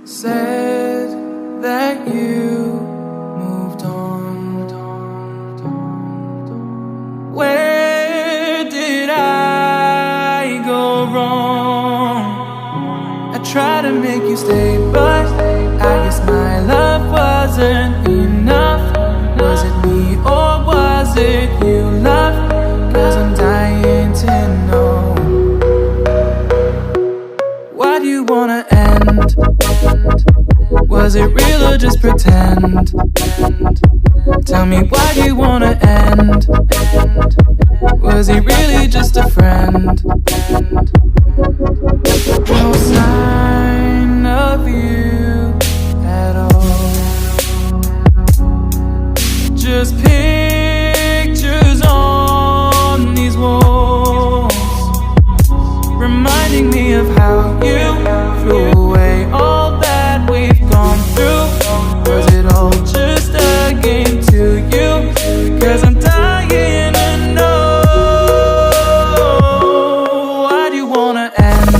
Said that you moved on. Where did I go wrong? I tried to make you stay, but I guess my love wasn't enough. Was it me or was it you, love? 'Cause I'm dying to know. Why do you wanna end? Was it real or just pretend? Tell me, why do you wanna end? Was he really just a friend? No sign of you at all. Just pictures on these walls, reminding me of how you threw away all that we've gone through. Was it all just a game to you? 'Cause I'm dying to know. Why do you wanna end?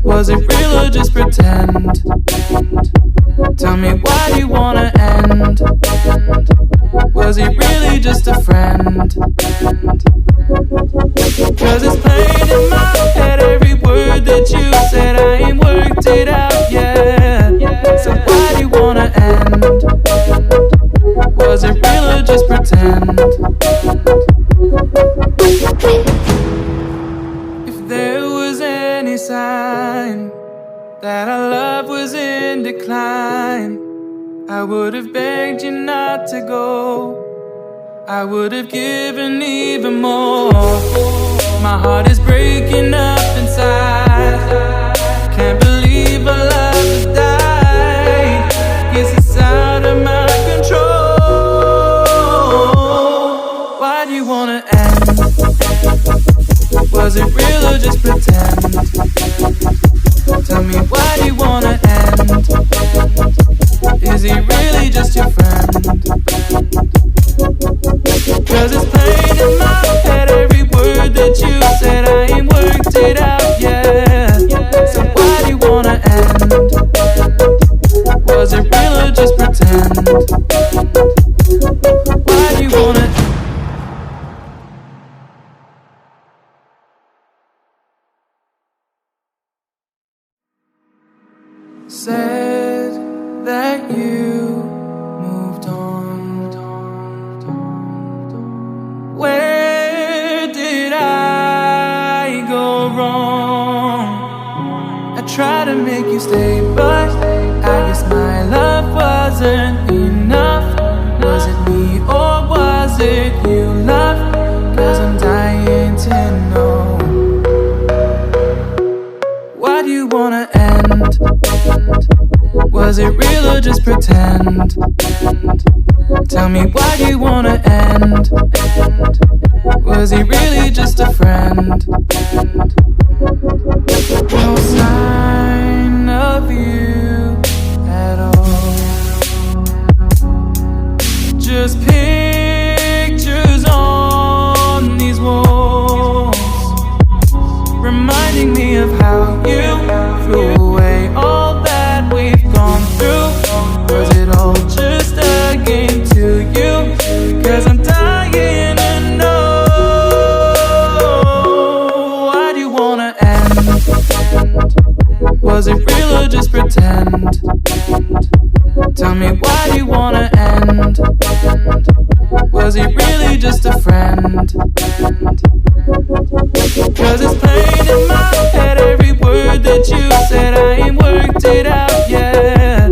Was it real or just pretend? Tell me, why do you wanna end? Was he really just a friend? 'Cause it's playing in my head, every word that you said. I ain't worked it out yet. So why do you wanna end? Was it real or just pretend? If there was any sign that our love was in decline, I would have begged you not to go. I would have given even more. My heart is breaking up inside. Can't believe our love has died. Guess it's out of my control. Why do you wanna end? Was it real or just pretend? Tell me, why do you wanna end? Is he really just your friend? 'Cause it's playing in my head, every word that you said. I ain't worked it out yet. So why do you wanna end? Was it real or just pretend? Why do you wanna? Said that you moved on. Where did I go wrong? I tried to make you stay, but I guess my love wasn't enough. Was it me or was it you, love? 'Cause I'm dying to know. Why do you wanna end? Was it real or just pretend? Tell me, why do you wanna end? Was he really just a friend? No sign of you at all. Just pictures on these walls, reminding me of how you threw away all that we've gone through. Was it all just a game to you? 'Cause I'm dying to know. Why do you wanna end? Was it real or just pretend? Tell me, why do you wanna end? Was he really just a friend? 'Cause it's playing in my head, every word that you said. I ain't worked it out yet.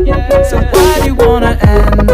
So why do you wanna end?